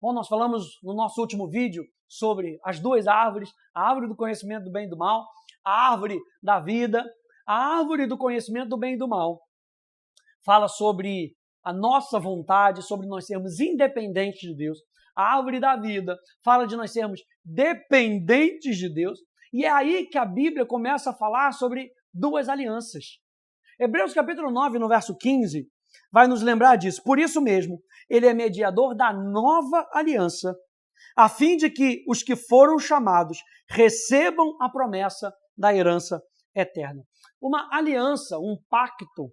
Bom, nós falamos no nosso último vídeo sobre as duas árvores, a árvore do conhecimento do bem e do mal, a árvore da vida, a árvore do conhecimento do bem e do mal. Fala sobre a nossa vontade, sobre nós sermos independentes de Deus. A árvore da vida fala de nós sermos dependentes de Deus. E é aí que a Bíblia começa a falar sobre duas alianças. Hebreus capítulo 9, no verso 15, vai nos lembrar disso. Por isso mesmo, ele é mediador da nova aliança, a fim de que os que foram chamados recebam a promessa da herança eterna. Uma aliança, um pacto,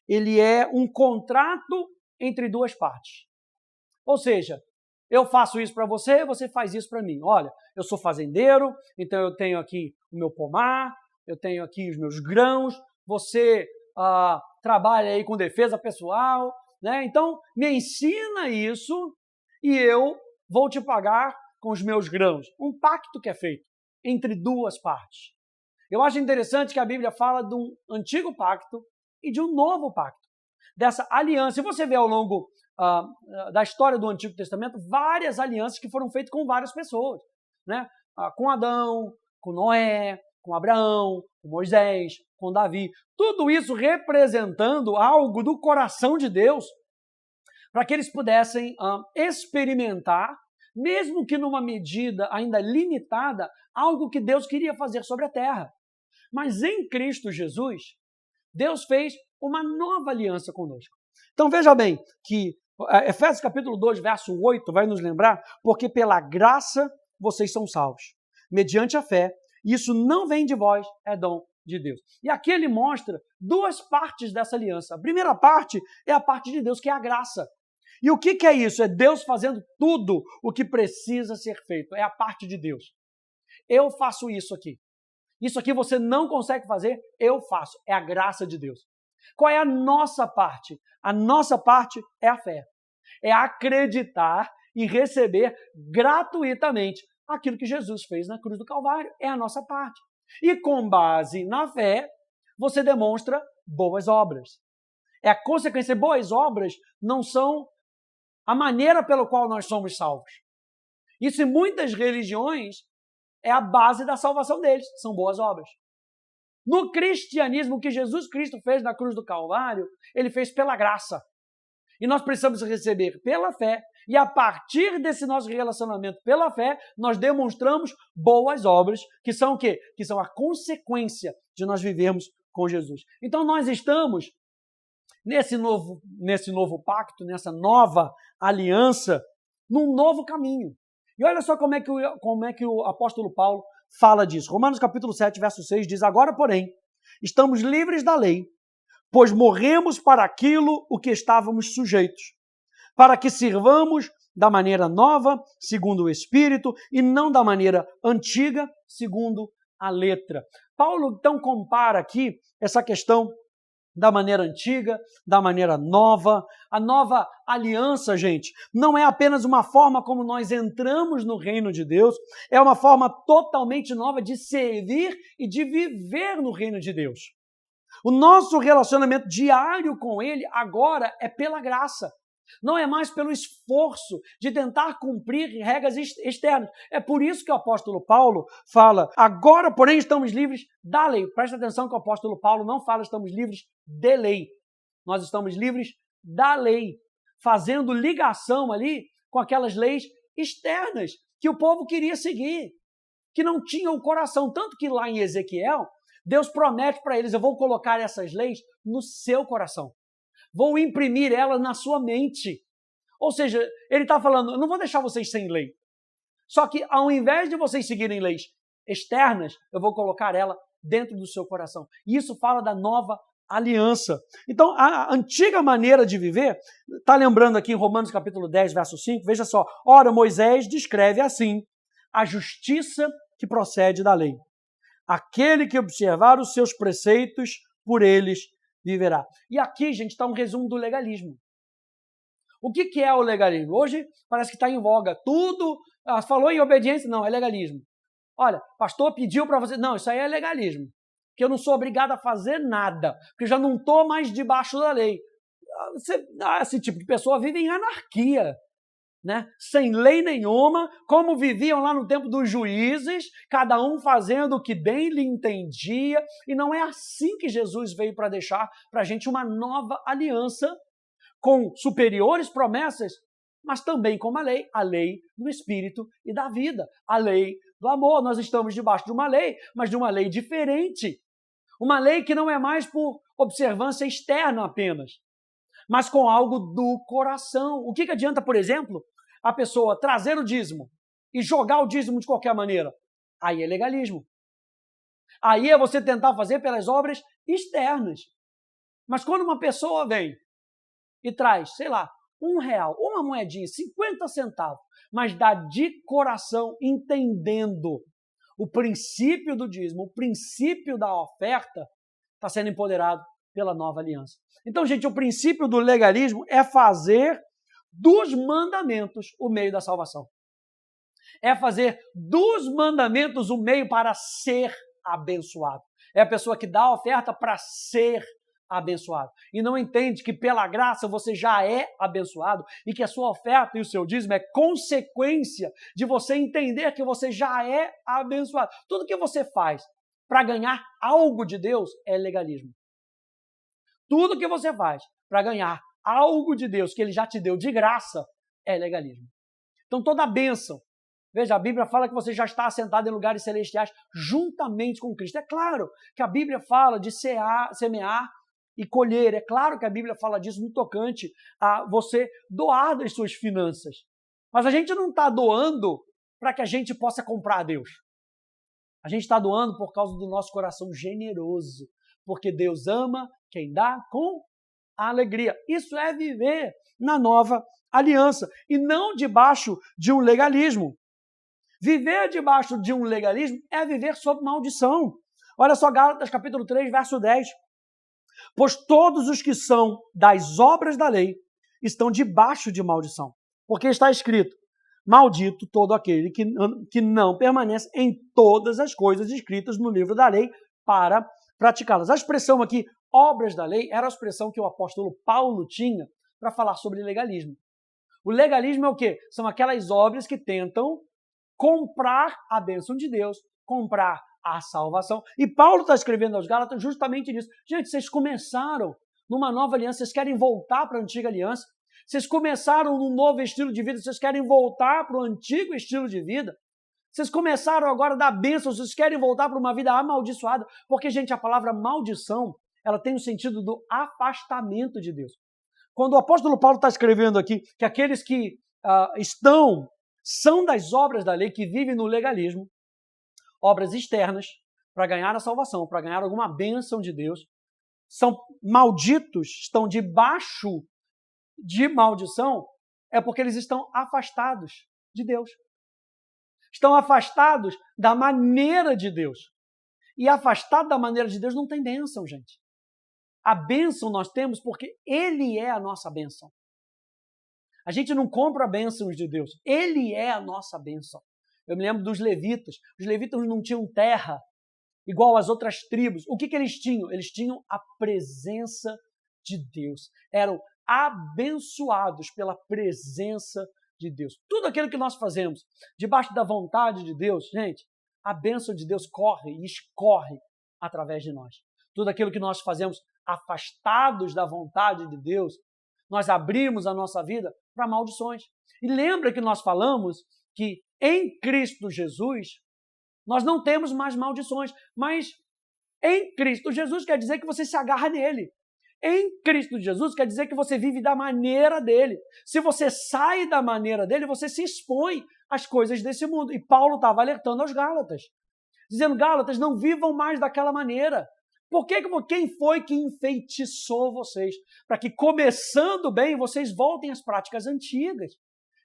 ele é um contrato entre duas partes. Ou seja, eu faço isso para você, você faz isso para mim. Olha, eu sou fazendeiro, então eu tenho aqui o meu pomar, eu tenho aqui os meus grãos, você trabalha aí com defesa pessoal, né? Então, me ensina isso e eu vou te pagar com os meus grãos. Um pacto que é feito entre duas partes. Eu acho interessante que a Bíblia fala de um antigo pacto e de um novo pacto, dessa aliança. E você vê ao longo da história do Antigo Testamento várias alianças que foram feitas com várias pessoas, né? Com Adão, com Noé, com Abraão, com Moisés, com Davi. Tudo isso representando algo do coração de Deus para que eles pudessem experimentar, mesmo que numa medida ainda limitada, algo que Deus queria fazer sobre a terra. Mas em Cristo Jesus, Deus fez uma nova aliança conosco. Então veja bem que Efésios capítulo 2, verso 8 vai nos lembrar, porque pela graça vocês são salvos, mediante a fé. Isso não vem de vós, é dom de Deus. E aqui ele mostra duas partes dessa aliança. A primeira parte é a parte de Deus, que é a graça. E o que é isso? É Deus fazendo tudo o que precisa ser feito. É a parte de Deus. Eu faço isso aqui. Isso aqui você não consegue fazer, eu faço. É a graça de Deus. Qual é a nossa parte? A nossa parte é a fé. É acreditar e receber gratuitamente aquilo que Jesus fez na cruz do Calvário. É a nossa parte. E com base na fé, você demonstra boas obras. É a consequência. Boas obras não são a maneira pela qual nós somos salvos. Isso em muitas religiões é a base da salvação deles, são boas obras. No cristianismo, o que Jesus Cristo fez na cruz do Calvário, ele fez pela graça. E nós precisamos receber pela fé, e a partir desse nosso relacionamento pela fé, nós demonstramos boas obras, que são o quê? Que são a consequência de nós vivermos com Jesus. Então nós estamos nesse novo pacto, nessa nova aliança, num novo caminho. E olha só como é que o apóstolo Paulo fala disso. Romanos capítulo 7, verso 6 diz: agora, porém, estamos livres da lei, pois morremos para aquilo o que estávamos sujeitos, para que sirvamos da maneira nova, segundo o Espírito, e não da maneira antiga, segundo a letra. Paulo, então, compara aqui essa questão da maneira antiga, da maneira nova. A nova aliança, gente, não é apenas uma forma como nós entramos no reino de Deus, é uma forma totalmente nova de servir e de viver no reino de Deus. O nosso relacionamento diário com Ele agora é pela graça. Não é mais pelo esforço de tentar cumprir regras externas. É por isso que o apóstolo Paulo fala: agora, porém, estamos livres da lei. Presta atenção que o apóstolo Paulo não fala estamos livres de lei. Nós estamos livres da lei, fazendo ligação ali com aquelas leis externas que o povo queria seguir, que não tinham o coração. Tanto que lá em Ezequiel, Deus promete para eles: eu vou colocar essas leis no seu coração. Vou imprimir ela na sua mente. Ou seja, ele está falando: eu não vou deixar vocês sem lei. Só que ao invés de vocês seguirem leis externas, eu vou colocar ela dentro do seu coração. E isso fala da nova aliança. Então, a antiga maneira de viver, está lembrando aqui em Romanos capítulo 10, verso 5, veja só: ora, Moisés descreve assim a justiça que procede da lei. Aquele que observar os seus preceitos, por eles viverá. E aqui, gente, está um resumo do legalismo. O que é o legalismo? Hoje parece que está em voga. Tudo, falou em obediência, não, é legalismo. Olha, pastor pediu para você, não, isso aí é legalismo. Que eu não sou obrigado a fazer nada, porque eu já não estou mais debaixo da lei. Esse tipo de pessoa vive em anarquia. né? Sem lei nenhuma, como viviam lá no tempo dos juízes, cada um fazendo o que bem lhe entendia, e não é assim que Jesus veio para deixar para a gente uma nova aliança com superiores promessas, mas também com a lei do Espírito e da vida, a lei do amor. Nós estamos debaixo de uma lei, mas de uma lei diferente, uma lei que não é mais por observância externa apenas, mas com algo do coração. O que adianta, por exemplo, a pessoa trazer o dízimo e jogar o dízimo de qualquer maneira? Aí é legalismo. Aí é você tentar fazer pelas obras externas. Mas quando uma pessoa vem e traz, sei lá, R$1, uma moedinha, 50 centavos, mas dá de coração, entendendo o princípio do dízimo, o princípio da oferta, está sendo empoderado pela nova aliança. Então, gente, o princípio do legalismo é fazer dos mandamentos o meio da salvação. É fazer dos mandamentos o meio para ser abençoado. É a pessoa que dá a oferta para ser abençoado. E não entende que pela graça você já é abençoado e que a sua oferta e o seu dízimo é consequência de você entender que você já é abençoado. Tudo que você faz para ganhar algo de Deus é legalismo. Tudo que você faz para ganhar algo de Deus que Ele já te deu de graça é legalismo. Então toda a bênção, veja, a Bíblia fala que você já está assentado em lugares celestiais juntamente com Cristo. É claro que a Bíblia fala de semear e colher. É claro que a Bíblia fala disso no tocante a você doar das suas finanças. Mas a gente não está doando para que a gente possa comprar a Deus. A gente está doando por causa do nosso coração generoso, porque Deus ama quem dá com alegria. Isso é viver na nova aliança e não debaixo de um legalismo. Viver debaixo de um legalismo é viver sob maldição. Olha só Gálatas capítulo 3, verso 10. Pois todos os que são das obras da lei estão debaixo de maldição. Porque está escrito, maldito todo aquele que não permanece em todas as coisas escritas no livro da lei para praticá-las. A expressão aqui, obras da lei, era a expressão que o apóstolo Paulo tinha para falar sobre legalismo. O legalismo é o quê? São aquelas obras que tentam comprar a bênção de Deus, comprar a salvação. E Paulo está escrevendo aos Gálatas justamente nisso. Gente, vocês começaram numa nova aliança, vocês querem voltar para a antiga aliança? Vocês começaram num novo estilo de vida, vocês querem voltar para o antigo estilo de vida? Vocês começaram agora da bênção, vocês querem voltar para uma vida amaldiçoada? Porque, gente, a palavra maldição, ela tem o sentido do afastamento de Deus. Quando o apóstolo Paulo está escrevendo aqui que aqueles que são das obras da lei, que vivem no legalismo, obras externas, para ganhar a salvação, para ganhar alguma bênção de Deus, são malditos, estão debaixo de maldição, é porque eles estão afastados de Deus. Estão afastados da maneira de Deus. E afastado da maneira de Deus não tem bênção, gente. A bênção nós temos porque Ele é a nossa bênção. A gente não compra bênçãos de Deus. Ele é a nossa bênção. Eu me lembro dos levitas. Os levitas não tinham terra igual às outras tribos. O que eles tinham? Eles tinham a presença de Deus. Eram abençoados pela presença de Deus. Tudo aquilo que nós fazemos debaixo da vontade de Deus, gente, a bênção de Deus corre e escorre através de nós. Tudo aquilo que nós fazemos afastados da vontade de Deus, nós abrimos a nossa vida para maldições. E lembra que nós falamos que em Cristo Jesus nós não temos mais maldições, mas em Cristo Jesus quer dizer que você se agarra nele. Em Cristo Jesus quer dizer que você vive da maneira dele. Se você sai da maneira dele, você se expõe às coisas desse mundo. E Paulo estava alertando aos Gálatas, dizendo, Gálatas, não vivam mais daquela maneira. Quem foi que enfeitiçou vocês? Para que, começando bem, vocês voltem às práticas antigas.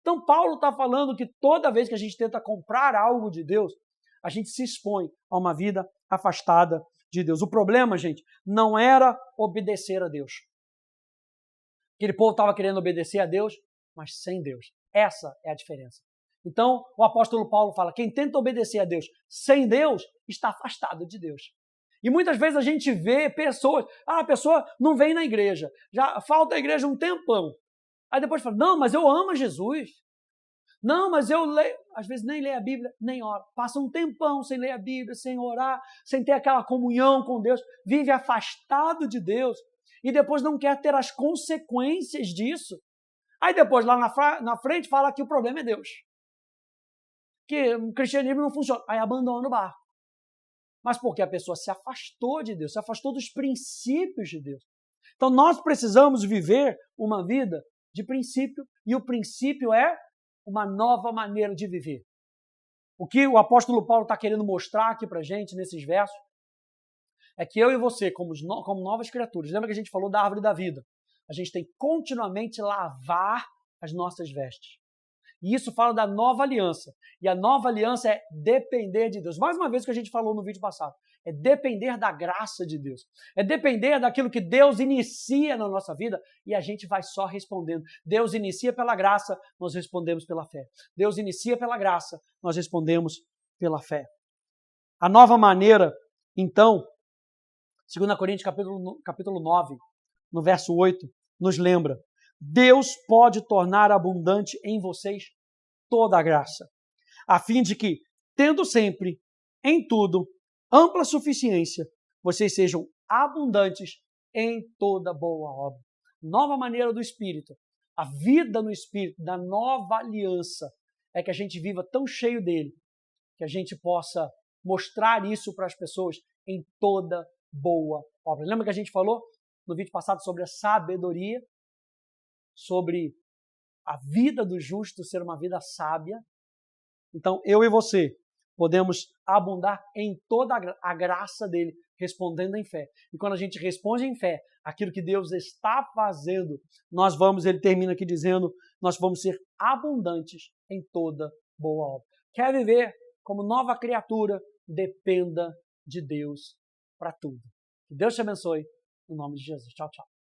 Então, Paulo está falando que toda vez que a gente tenta comprar algo de Deus, a gente se expõe a uma vida afastada de Deus. O problema, gente, não era obedecer a Deus. Aquele povo estava querendo obedecer a Deus, mas sem Deus. Essa é a diferença. Então, o apóstolo Paulo fala, quem tenta obedecer a Deus sem Deus, está afastado de Deus. E muitas vezes a gente vê pessoas, a pessoa não vem na igreja, já falta a igreja um tempão. Aí depois fala, não, mas eu amo Jesus, Não, mas eu leio, às vezes nem lê a Bíblia, nem ora. Passa um tempão sem ler a Bíblia, sem orar, sem ter aquela comunhão com Deus, vive afastado de Deus e depois não quer ter as consequências disso. Aí depois lá na frente fala que o problema é Deus, que o cristianismo não funciona. Aí abandona o barco. Mas porque a pessoa se afastou de Deus, se afastou dos princípios de Deus. Então nós precisamos viver uma vida de princípio, e o princípio é uma nova maneira de viver. O que o apóstolo Paulo está querendo mostrar aqui para a gente nesses versos é que eu e você, como novas criaturas, lembra que a gente falou da árvore da vida? A gente tem que continuamente lavar as nossas vestes. E isso fala da nova aliança. E a nova aliança é depender de Deus. Mais uma vez o que a gente falou no vídeo passado. É depender da graça de Deus. É depender daquilo que Deus inicia na nossa vida e a gente vai só respondendo. Deus inicia pela graça, nós respondemos pela fé. Deus inicia pela graça, nós respondemos pela fé. A nova maneira, então, 2 Coríntios capítulo 9, no verso 8, nos lembra: Deus pode tornar abundante em vocês toda a graça, a fim de que, tendo sempre, em tudo, ampla suficiência, vocês sejam abundantes em toda boa obra. Nova maneira do Espírito, a vida no Espírito, da nova aliança, é que a gente viva tão cheio dele, que a gente possa mostrar isso para as pessoas em toda boa obra. Lembra que a gente falou no vídeo passado sobre a sabedoria, sobre a vida do justo ser uma vida sábia? Então, eu e você podemos abundar em toda a graça dele, respondendo em fé. E quando a gente responde em fé aquilo que Deus está fazendo, ele termina aqui dizendo, nós vamos ser abundantes em toda boa obra. Quer viver como nova criatura? Dependa de Deus para tudo. Que Deus te abençoe, no nome de Jesus. Tchau, tchau.